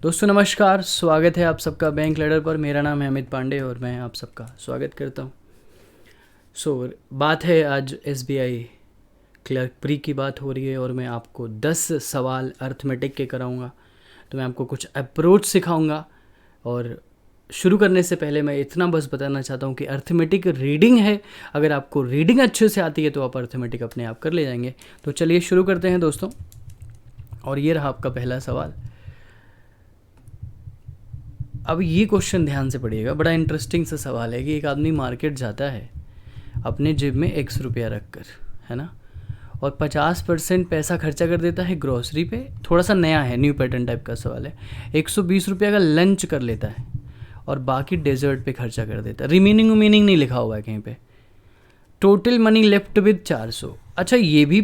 दोस्तों नमस्कार, स्वागत है आप सबका बैंक लैडर पर। मेरा नाम है अमित पांडे और मैं आप सबका स्वागत करता हूं। बात है आज एसबीआई क्लर्क प्री की बात हो रही है और मैं आपको 10 सवाल अर्थमेटिक के कराऊंगा। तो मैं आपको कुछ अप्रोच सिखाऊंगा। और शुरू करने से पहले मैं इतना बस बताना चाहता हूं कि अर्थमेटिक रीडिंग है। अगर आपको रीडिंग अच्छे से आती है तो आप अर्थमेटिक अपने आप कर ले जाएंगे। तो चलिए शुरू करते हैं दोस्तों। और ये रहा आपका पहला सवाल। अब ये क्वेश्चन ध्यान से पढ़िएगा, बड़ा इंटरेस्टिंग सा सवाल है कि एक आदमी मार्केट जाता है अपने जेब में x रुपया रख कर, है ना, और 50% पैसा खर्चा कर देता है ग्रोसरी पे। थोड़ा सा नया है, न्यू पैटर्न टाइप का सवाल है। 120 रुपया का लंच कर लेता है और बाकी डेजर्ट पे खर्चा कर देता है। रिमेनिंग नहीं लिखा हुआ है कहीं पे। Total money left with 400। अच्छा, ये भी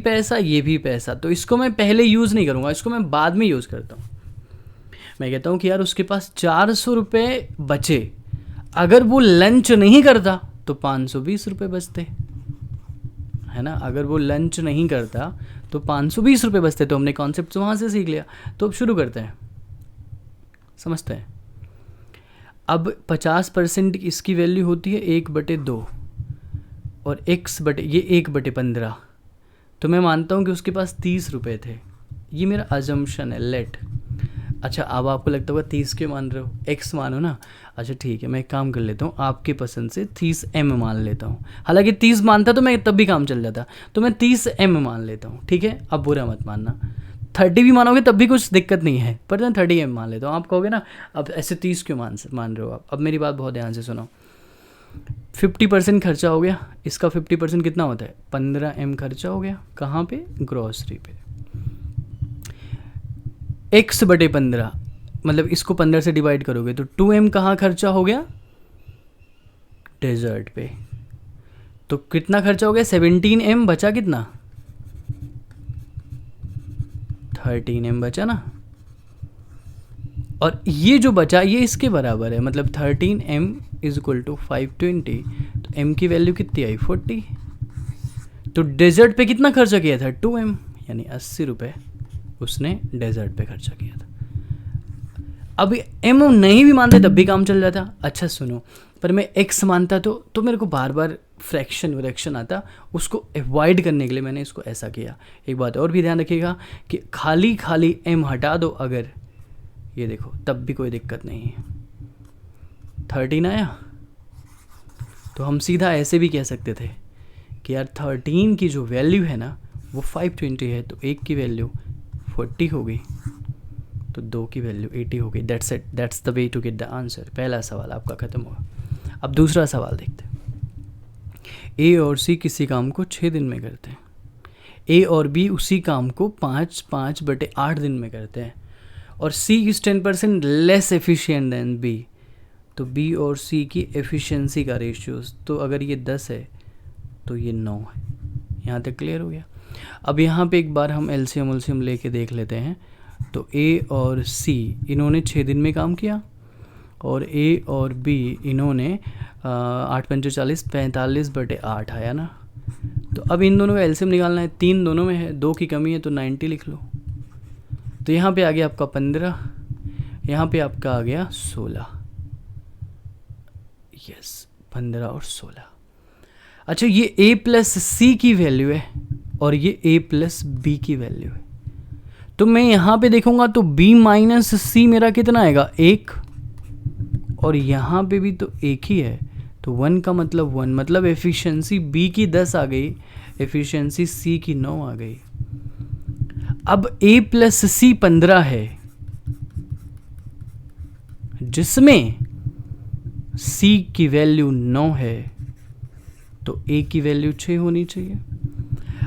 पैसा, तो इसको मैं पहले यूज़ नहीं करूँगा, इसको मैं बाद में यूज़ करता हूँ। मैं कहता हूँ कि यार उसके पास 400 रुपये बचे, अगर वो लंच नहीं करता तो 520 रुपये बचते, है ना। अगर वो लंच नहीं करता तो 520 रुपये बचते। तो हमने कॉन्सेप्ट वहाँ से सीख लिया। तो अब शुरू करते हैं, समझते हैं। अब 50% इसकी वैल्यू होती है 1/2 और ये 1/15। तो मैं मानता हूँ कि उसके पास 30 रुपये थे। ये मेरा अजम्पशन है, लेट। अच्छा, अब आपको लगता होगा 30 क्यों मान रहे हो, x मानो ना। अच्छा ठीक है, मैं एक काम कर लेता हूँ, आपके पसंद से 30m मान लेता हूँ। हालांकि 30 मानता तो मैं तब भी काम चल जाता, तो मैं 30m मान लेता हूँ, ठीक है। अब बुरा मत मानना, 30 भी मानोगे तब भी कुछ दिक्कत नहीं है, पर मैं 30m मान लेता हूँ। आप कहोगे ना अब ऐसे 30 क्यों मान रहे हो आप। अब मेरी बात बहुत ध्यान से सुनो। 50% खर्चा हो गया, इसका 50% कितना होता है, 15m खर्चा हो गया। कहाँ पे, ग्रॉसरी पे। x/15 मतलब इसको 15 से डिवाइड करोगे तो 2m कहाँ खर्चा हो गया, डेजर्ट पे। तो कितना खर्चा हो गया, 17m। बचा कितना, 13m बचा ना। और ये जो बचा ये इसके बराबर है, मतलब 13m = 520। तो m की वैल्यू कितनी आई, 40। तो डेजर्ट पे कितना खर्चा किया था, 2m, यानी 80 रुपये उसने डेजर्ट पे खर्चा किया था। अब एम नहीं भी मानते तब भी काम चल जाता। अच्छा सुनो, पर मैं x मानता तो मेरे को बार बार फ्रैक्शन आता, उसको अवॉइड करने के लिए मैंने इसको ऐसा किया। एक बात और भी ध्यान रखिएगा कि खाली m हटा दो अगर, ये देखो तब भी कोई दिक्कत नहीं है। 13 आया, तो हम सीधा ऐसे भी कह सकते थे कि यार 13 की जो वैल्यू है ना वो 520 है, तो 1 की वैल्यू 40 हो गई, तो 2 की वैल्यू 80 हो गई। That's it, that's the way to get the answer. पहला सवाल आपका ख़त्म हुआ। अब दूसरा सवाल देखते हैं। ए और सी किसी काम को 6 दिन में करते हैं। ए और बी उसी काम को 5/8 दिन में करते हैं और C is 10% less efficient than B. तो बी और सी की एफिशिएंसी का रेशियोज, तो अगर ये 10 है तो ये 9 है। यहाँ तक क्लियर हो गया। अब यहाँ पे एक बार हम एलसीएम लेके देख लेते हैं। तो ए और सी इन्होंने 6 दिन में काम किया और ए और बी इन्होंने 8×5 = 40, 45/8 आया ना। तो अब इन दोनों का एलसीएम निकालना है, 3 दोनों में है, 2 की कमी है तो 90 लिख लो। तो यहाँ पे आ गया आपका 15, यहाँ पे आपका आ गया 16। यस, 15 और 16। अच्छा, ये a + c की वैल्यू है और ये a + b की वैल्यू है। तो मैं यहाँ पे देखूंगा तो b - c मेरा कितना आएगा, 1, और यहाँ पे भी तो 1 ही है, तो 1 का मतलब 1, मतलब एफिशिएंसी b की 10 आ गई, एफिशिएंसी c की 9 आ गई। अब a + c 15 है, जिसमें c की वैल्यू 9 है, तो a की वैल्यू 6 होनी चाहिए।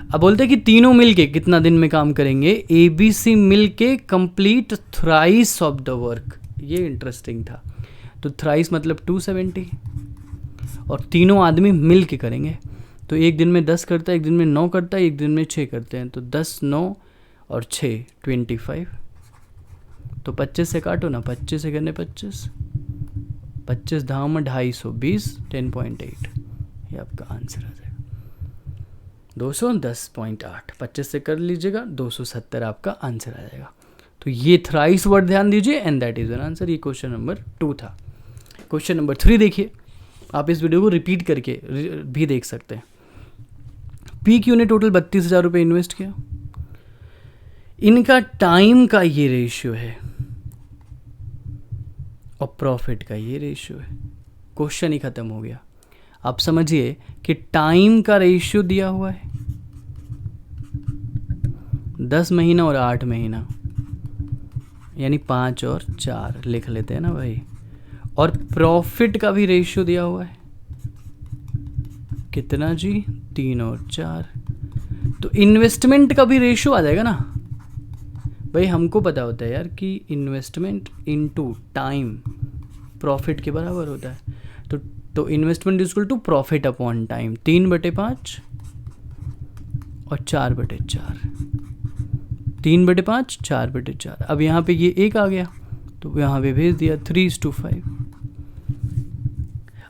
अब बोलते हैं कि तीनों मिलके कितना दिन में काम करेंगे, ए बी सी मिलके complete thrice of the work. ये इंटरेस्टिंग था। तो थ्राइस मतलब 270, और तीनों आदमी मिल के करेंगे। तो एक दिन में 10 करता है, एक दिन में 9 करता है, एक दिन में 6 करते हैं। तो 10, 9 और 6 25। तो 25 से काटो ना, 25 से करने 25, 25 धाम 250, 10.8। ये आपका आंसर आ जाएगा 210.8। 25 से कर लीजिएगा, 270 आपका आंसर आ जाएगा। तो तो ये थ्राइस वर्ड ध्यान दीजिए and that is an answer. ये क्वेश्चन नंबर 2 था। क्वेश्चन नंबर 3 देखिए, आप इस वीडियो को रिपीट करके भी देख सकते हैं। पी क्यू ने टोटल 32,000 रुपये इन्वेस्ट किया, इनका टाइम का ये रेशियो है और प्रॉफिट का ये रेशियो है। क्वेश्चन ही खत्म हो गया। आप समझिए कि टाइम का रेशियो दिया हुआ है 10 महीना और 8 महीना, यानी 5 और 4 लिख लेते हैं ना भाई। और प्रॉफिट का भी रेशियो दिया हुआ है कितना जी, 3 और 4। तो इन्वेस्टमेंट का भी रेशियो आ जाएगा ना भाई। हमको पता होता है यार कि इन्वेस्टमेंट इनटू टाइम प्रॉफिट के बराबर होता है। तो investment is equal to profit upon time, 3/5 और 4/4, 3/5 4/4। अब यहाँ पे ये 1 आ गया तो यहाँ पे भेज दिया 3:5।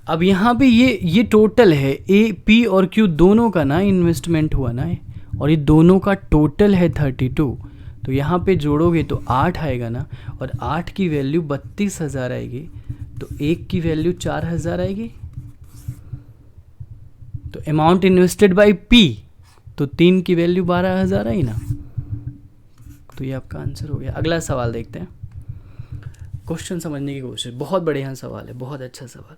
अब यहाँ पे ये टोटल है, ए पी और क्यू दोनों का ना इन्वेस्टमेंट हुआ ना, और ये दोनों का टोटल है 32। तो यहाँ पे जोड़ोगे तो 8 आएगा ना, और 8 की वैल्यू 32,000 आएगी, तो 1 की वैल्यू 4,000 आएगी। तो अमाउंट इन्वेस्टेड बाय पी, तो 3 की वैल्यू 12,000 आई ना। तो ये आपका आंसर हो गया। अगला सवाल देखते हैं। क्वेश्चन समझने की कोशिश, बहुत बढ़िया सवाल है, बहुत अच्छा सवाल।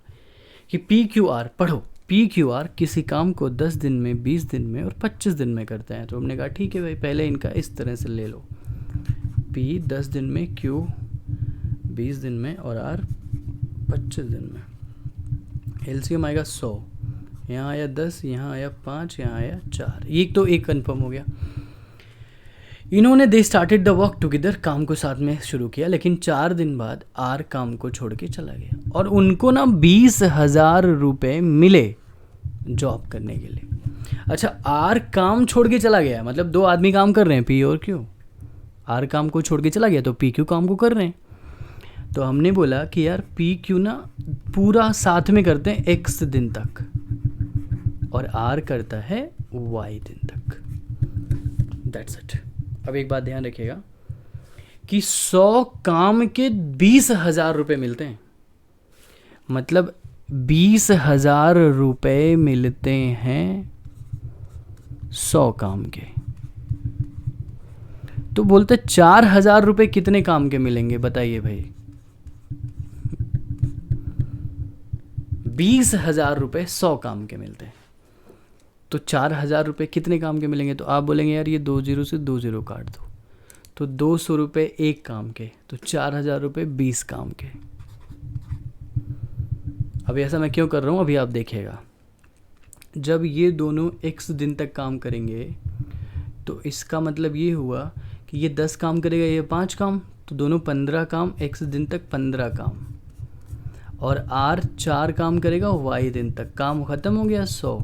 कि पी क्यू आर, पढ़ो, पी क्यू आर किसी काम को 10 दिन में, 20 दिन में और 25 दिन में करते हैं। तो हमने कहा ठीक है भाई, पहले इनका इस तरह से ले लो, पी 10 दिन में, क्यू 20 दिन में और आर 25 दिन में। एलसीएम आएगा 100, यहाँ आया 10, यहाँ आया 5, यहाँ आया 4। ये तो एक कन्फर्म हो गया। इन्होंने they started the work together, काम को साथ में शुरू किया, लेकिन 4 दिन बाद आर काम को छोड़ के चला गया और उनको ना 20,000 रुपये मिले जॉब करने के लिए। अच्छा, आर काम छोड़ के चला गया, मतलब 2 आदमी काम कर रहे हैं, पी और क्यू। आर काम को छोड़ के चला गया तो पी क्यू काम को कर रहे हैं। तो हमने बोला कि यार पी क्यू ना पूरा साथ में करते हैं x दिन तक, और आर करता है y दिन तक। That's it. अब एक बात ध्यान रखिएगा कि 100 काम के 20,000 रुपये मिलते हैं, मतलब 20,000 रुपये मिलते हैं 100 काम के। तो बोलते 4,000 रुपये कितने काम के मिलेंगे बताइए भाई। 20,000 रुपये 100 काम के मिलते हैं, तो 4,000 रुपये कितने काम के मिलेंगे। तो आप बोलेंगे यार ये 2 0 से 2 0 काट दो, तो 200 रुपये 1 काम के, तो 4,000 रुपये 20 काम के। अभी ऐसा मैं क्यों कर रहा हूँ अभी आप देखिएगा। जब ये दोनों x दिन तक काम करेंगे तो इसका मतलब ये हुआ कि ये 10 काम करेगा, ये 5 काम, तो दोनों 15 काम, x दिन तक 15 काम, और r 4 काम करेगा y दिन तक। काम ख़त्म हो गया 100।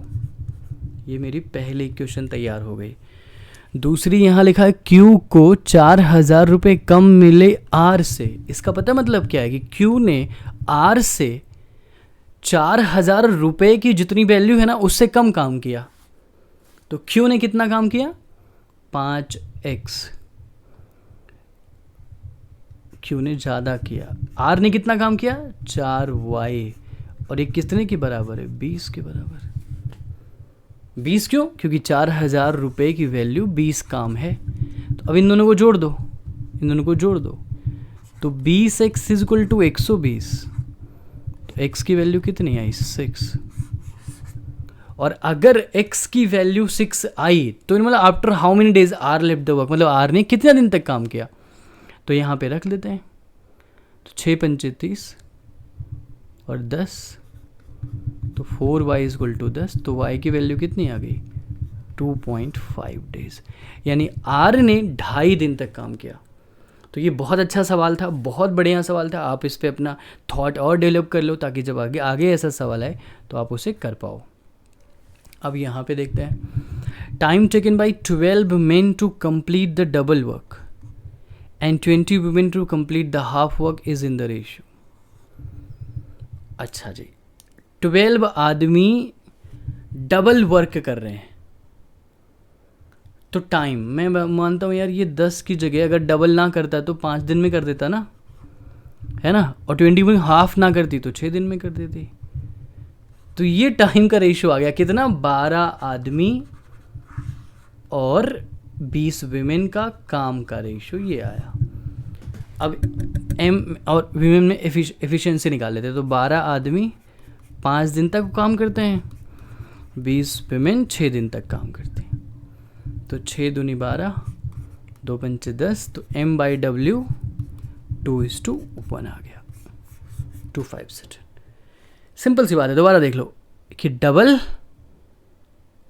ये मेरी पहली क्वेश्चन तैयार हो गई। दूसरी यहाँ लिखा है Q को 4,000 रुपये कम मिले R से। इसका पता मतलब क्या है कि Q ने R से 4,000 रुपये की जितनी वैल्यू है ना उससे कम काम किया। तो Q ने कितना काम किया, 5x। Q ने ज़्यादा किया। R ने कितना काम किया, 4y, और ये कितने के बराबर है, 20 के बराबर। 20 क्यों, क्योंकि 4,000 रुपये की वैल्यू 20 काम है। तो अब इन दोनों को जोड़ दो, इन दोनों को जोड़ दो, तो 20x इज इक्वल टू 120। तो x की वैल्यू कितनी आई, 6। और अगर x की वैल्यू 6 आई तो मतलब after how many days are left the work, मतलब आर ने कितने दिन तक काम किया। तो यहाँ पे रख लेते हैं, तो 6 पंचे 30 और 10, तो 4y इज इक्वल टू 10। तो y की वैल्यू कितनी आ गई, 2.5 डेज, यानी r ने 2.5 दिन तक काम किया। तो ये बहुत अच्छा सवाल था, बहुत बढ़िया सवाल था। आप इस पे अपना थॉट और डेवलप कर लो ताकि जब आगे आगे ऐसा सवाल आए तो आप उसे कर पाओ। अब यहाँ पे देखते हैं, time taken by 12 men to complete the double work and 20 women to complete the half work is in the ratio. अच्छा जी, 12 आदमी डबल वर्क कर रहे हैं, तो टाइम मैं मानता हूँ यार ये 10 की जगह अगर डबल ना करता तो 5 दिन में कर देता ना, है ना, और 20 में हाफ ना करती तो 6 दिन में कर देती। तो ये टाइम का रेशियो आ गया कितना, 12 आदमी और 20 विमेन का काम का रेशियो ये आया। अब एम और विमेन में एफिशिएंसी निकाल लेते हैं। तो 12 आदमी 5 दिन तक काम करते हैं, 20 विमेन 6 दिन तक काम करती हैं। तो 6 दूनी 12, 2 पंचे 10, तो M/W 2:1 आ गया, 25 सेकेंड। सिंपल सी बात है, दोबारा देख लो कि डबल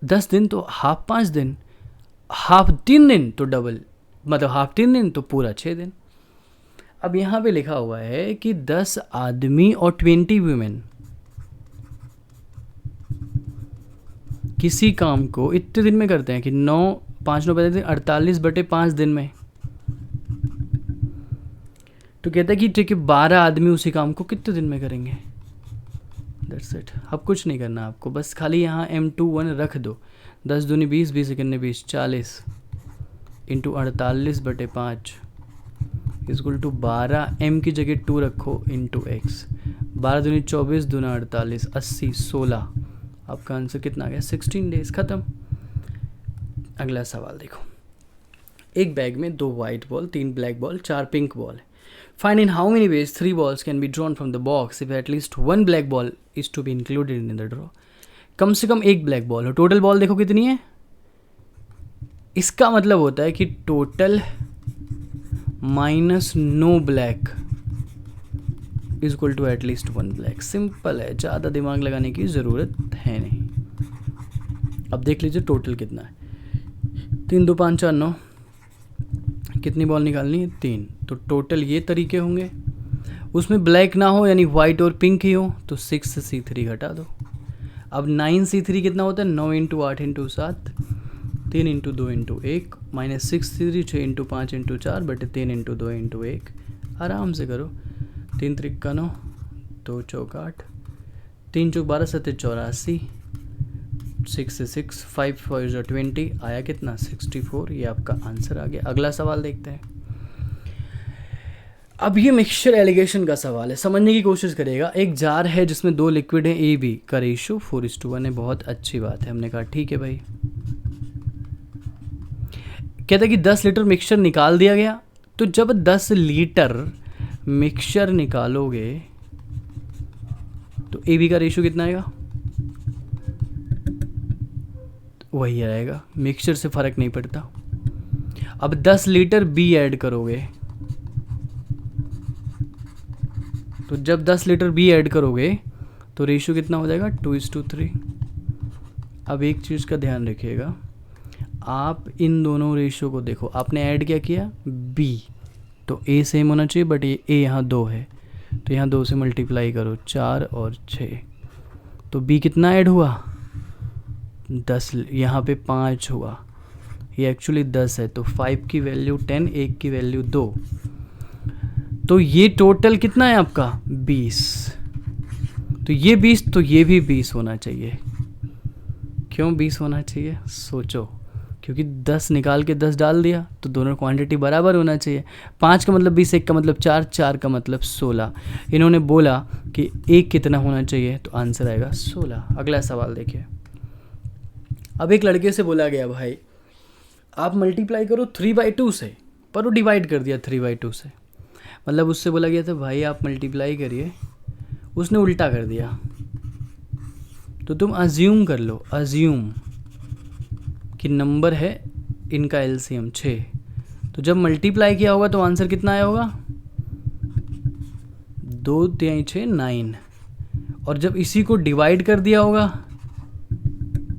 10 दिन तो हाफ 5 दिन, हाफ 3 दिन तो डबल, मतलब हाफ 3 दिन तो पूरा 6 दिन। अब यहाँ पे लिखा हुआ है कि 10 आदमी और 20 वुमेन किसी काम को इतने दिन में करते हैं कि 5 9 पैंतीस 48/5 दिन में। तो कहता है कि ठीक है 12 आदमी उसी काम को कितने दिन में करेंगे, दैट्स इट। अब कुछ नहीं करना आपको, बस खाली यहाँ M21 रख दो। 10 दूनी 20, 20 एकने 20, 40 इंटू 48/5 इक्वल टू 12, M की जगह 2 रखो इंटू एक्स। 12 दूनी 24, दूना 48, 80, 16। आपका आंसर कितना आ गया, 16 डेज। ख़त्म। अगला सवाल देखो, एक बैग में 2 white ball, 3 black ball, 4 pink ball है। Find in how many ways 3 balls can be drawn from the box if at least 1 black ball is to be included in the draw. कम से कम एक ब्लैक बॉल हो। Total ball देखो कितनी है, इसका मतलब होता है कि total minus no black is equal to at least 1 black. Simple है, ज़्यादा दिमाग लगाने की ज़रूरत है नहीं। अब देख लीजिए टोटल कितना है, 3 2 5 4 9, कितनी बॉल निकालनी है, 3। तो टोटल ये तरीके होंगे, उसमें ब्लैक ना हो यानी वाइट और पिंक ही हो, तो 6C3 घटा दो। अब 9C3 कितना होता है, 9 into 8 into 7, 3 into 2 into 1, minus 6C3 6 into 5 into 4 बटे 3 इंटू 2 इंटू 1। आराम से करो, 3 त्रिक 9, 2 चौक 8, 3 चौक 12, 7 84, 6 से 6, 5 4 20, आया कितना, 64। ये आपका आंसर आ गया। अगला सवाल देखते हैं। अब ये मिक्सचर एलिगेशन का सवाल है, समझने की कोशिश करेगा। एक जार है जिसमें 2 लिक्विड है, A B का रेशियो 4:1 है। बहुत अच्छी बात है, हमने कहा ठीक है भाई। कहता है कि 10 लीटर मिक्सचर निकाल दिया गया। तो जब 10 लीटर मिक्सचर निकालोगे तो A B का रेशियो कितना आएगा, वही आएगा, मिक्सचर से फ़र्क नहीं पड़ता। अब 10 लीटर B ऐड करोगे, तो जब 10 लीटर B ऐड करोगे तो रेशियो कितना हो जाएगा, 2:3। अब एक चीज़ का ध्यान रखिएगा, आप इन दोनों रेशियो को देखो। आपने ऐड क्या किया, B, तो A सेम होना चाहिए, बट ये A यहाँ 2 है, तो यहाँ 2 से मल्टीप्लाई करो, 4 और 6, तो B कितना ऐड हुआ, 10। यहाँ पे 5 हुआ, ये एक्चुअली 10 है, तो 5 की वैल्यू 10, 1 की वैल्यू 2, तो ये टोटल कितना है आपका, 20। तो ये 20, तो ये भी 20 होना चाहिए। क्यों 20 होना चाहिए, सोचो, क्योंकि 10 निकाल के 10 डाल दिया, तो दोनों क्वांटिटी बराबर होना चाहिए। 5 का मतलब 20, 1 का मतलब 4, 4 का मतलब 16। इन्होंने बोला कि 1 कितना होना चाहिए, तो आंसर आएगा 16। अगला सवाल देखिए। अब एक लड़के से बोला गया, भाई आप मल्टीप्लाई करो 3/2 से, पर वो डिवाइड कर दिया 3/2 से। मतलब उससे बोला गया था भाई आप मल्टीप्लाई करिए, उसने उल्टा कर दिया। तो तुम अज्यूम कर लो, अज्यूम कि नंबर है इनका एलसीएम 6, तो जब मल्टीप्लाई किया होगा तो आंसर कितना आया होगा, 2 3 6 9। और जब इसी को डिवाइड कर दिया होगा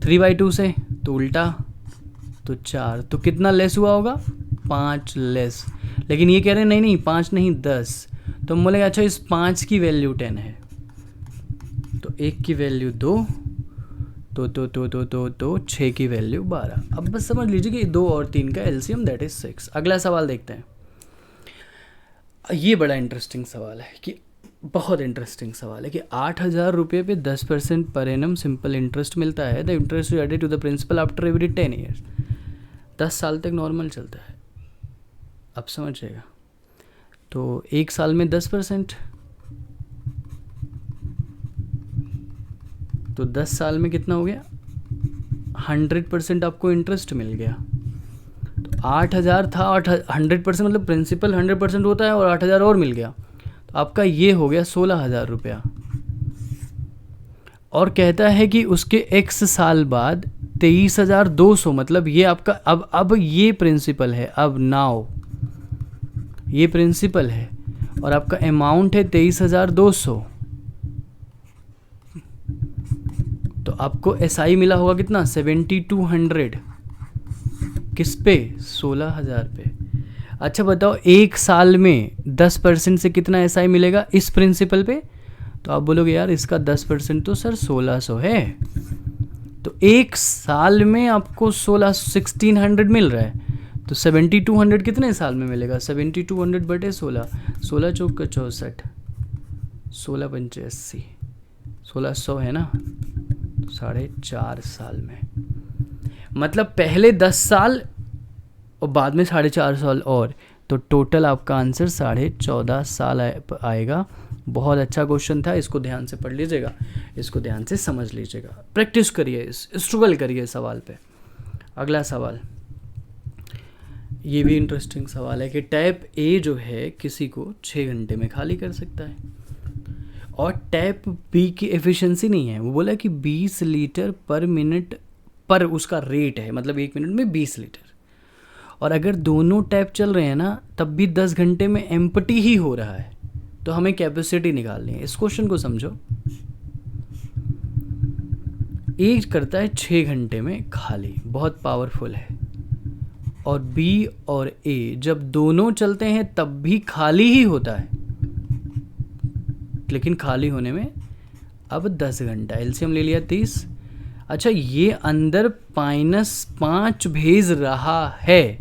3/2 से, तो उल्टा, तो 4, तो कितना लेस हुआ होगा, 5 लेस। लेकिन ये कह रहे हैं नहीं नहीं 5 नहीं 10, तो हम बोलेंगे अच्छा इस 5 की वैल्यू 10 है, तो 1 की वैल्यू 2, तो 6 की वैल्यू 12। अब बस समझ लीजिए कि 2 और 3 का एलसीएम दैट इज 6। अगला सवाल देखते हैं। ये बड़ा इंटरेस्टिंग सवाल है, कि बहुत इंटरेस्टिंग सवाल है कि 8,000 रुपये पे 10% पर एनम सिंपल इंटरेस्ट मिलता है। The interest added to the principal after every 10 years. 10 साल तक नॉर्मल चलता है, अब समझिएगा। तो 1 साल में 10%, तो 10 साल में कितना हो गया, 100% आपको इंटरेस्ट मिल गया। तो 8,000 था, 100% मतलब प्रिंसिपल 100% होता है और 8,000 और मिल गया, तो आपका ये हो गया 16,000 रुपया। और कहता है कि उसके x साल बाद 23,200, मतलब ये आपका अब ये प्रिंसिपल है, अब नाउ ये प्रिंसिपल है और आपका अमाउंट है 23,200। तो आपको SI मिला होगा कितना, 7,200, किस पे, 16,000 पे। अच्छा बताओ, 1 साल में 10% से कितना SI मिलेगा इस प्रिंसिपल पे? तो आप बोलोगे यार इसका 10% तो सर 1,600 है। तो 1 साल में आपको 1,600 मिल रहा है, तो 7,200 कितने साल में मिलेगा, 7,200 बटे 16, 16 चौक 64, 16 पंचे 80, 1,600 है ना, तो 4.5 साल में। मतलब पहले 10 साल और बाद में 4.5 साल और, तो टोटल आपका आंसर 14.5 साल आएगा। बहुत अच्छा क्वेश्चन था, इसको ध्यान से पढ़ लीजिएगा, इसको ध्यान से समझ लीजिएगा, प्रैक्टिस करिए, स्ट्रगल करिए सवाल पे। अगला सवाल, ये भी इंटरेस्टिंग सवाल है कि टैप ए जो है किसी को 6 घंटे में खाली कर सकता है, और टैप बी की एफिशिएंसी नहीं है, वो बोला कि 20 लीटर पर मिनट पर उसका रेट है, मतलब 1 मिनट में 20 लीटर। और अगर दोनों टैप चल रहे हैं ना, तब भी 10 घंटे में एम्प्टी ही हो रहा है, तो हमें कैपेसिटी निकालनी है। इस क्वेश्चन को समझो, ए करता है 6 घंटे में खाली, बहुत पावरफुल है, और बी और ए जब दोनों चलते हैं तब भी खाली ही होता है, लेकिन खाली होने में अब 10 घंटा, एलसीएम ले लिया 30। अच्छा, ये अंदर -5 भेज रहा है,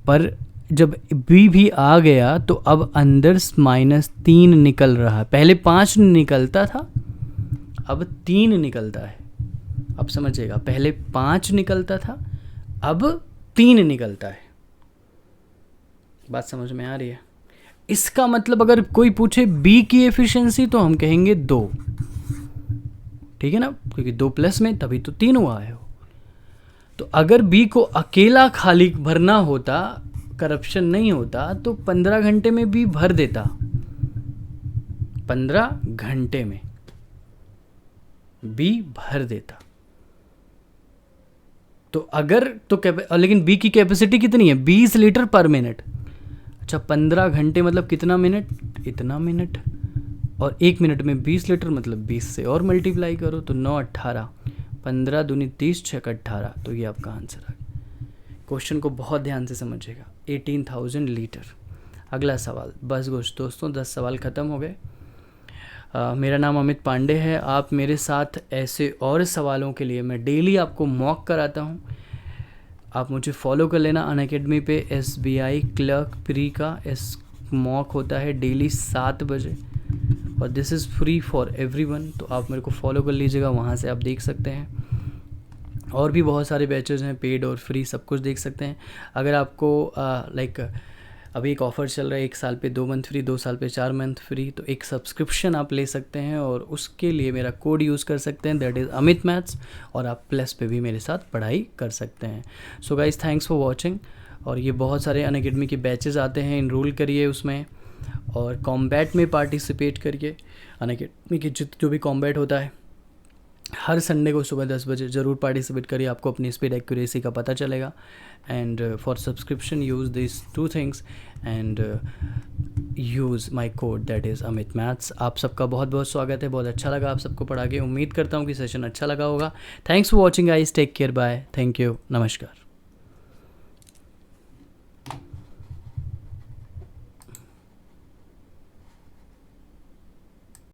पर जब बी भी आ गया तो अब अंदर -3 निकल रहा है। पहले 5 निकलता था, अब 3 निकलता है। अब समझिएगा, पहले 5 निकलता था, अब 3 निकलता है। बात समझ में आ रही है? इसका मतलब अगर कोई पूछे बी की एफिशिएंसी तो हम कहेंगे 2, ठीक है ना, क्योंकि 2 प्लस में तभी तो 3 हुआ है। तो अगर बी को अकेला खाली भरना होता, करप्शन नहीं होता, तो 15 घंटे में भी भर देता, 15 घंटे में बी भर देता। तो अगर तो लेकिन बी की कैपेसिटी कितनी है, 20 लीटर पर मिनट। अच्छा, 15 घंटे मतलब कितना मिनट, इतना मिनट, और 1 मिनट में 20 लीटर, मतलब 20 से और मल्टीप्लाई करो तो 9 18, 15 दूनी 30, 6 18, तो ये आपका आंसर आ गया। क्वेश्चन को बहुत ध्यान से समझिएगा, 18,000 लीटर। अगला सवाल, बस दोस्तों 10 सवाल ख़त्म हो गए। मेरा नाम अमित पांडे है। आप मेरे साथ ऐसे और सवालों के लिए मैं डेली आपको मॉक कराता हूँ। आप मुझे फॉलो कर लेना अनअकैडमी पे। SBI क्लर्क प्री का मॉक होता है डेली 7 बजे, और this is free for everyone. तो आप मेरे को फॉलो कर लीजिएगा, वहाँ से आप देख सकते हैं। और भी बहुत सारे बैचेज़ हैं, पेड और फ्री, सब कुछ देख सकते हैं। अगर आपको अभी एक ऑफ़र चल रहा है, 1 साल पे 2 मंथ फ्री, 2 साल पे 4 मंथ फ्री, तो एक सब्सक्रिप्शन आप ले सकते हैं और उसके लिए मेरा कोड यूज़ कर सकते हैं, दैट इज़ अमित मैथ्स, और आप प्लस पे भी मेरे साथ पढ़ाई कर सकते हैं। So guys, thanks for watching. और ये बहुत सारे अनअकैडमी के बैचेज़ आते हैं, इनरोल करिए उसमें, और कॉम्बैट में पार्टिसिपेट करिए। अनअकैडमी की जो भी कॉम्बैट होता है हर संडे को सुबह 10 बजे ज़रूर पार्टिसिपेट करिए, आपको अपनी स्पीड एक्यूरेसी का पता चलेगा। And for subscription use this 2 things and use my code, that is Amit maths. आप सबका बहुत बहुत स्वागत है, बहुत अच्छा लगा आप सबको पढ़ा के। उम्मीद करता हूँ कि सेशन अच्छा लगा होगा। Thanks for watching guys, take care, bye, thank you, नमस्कार।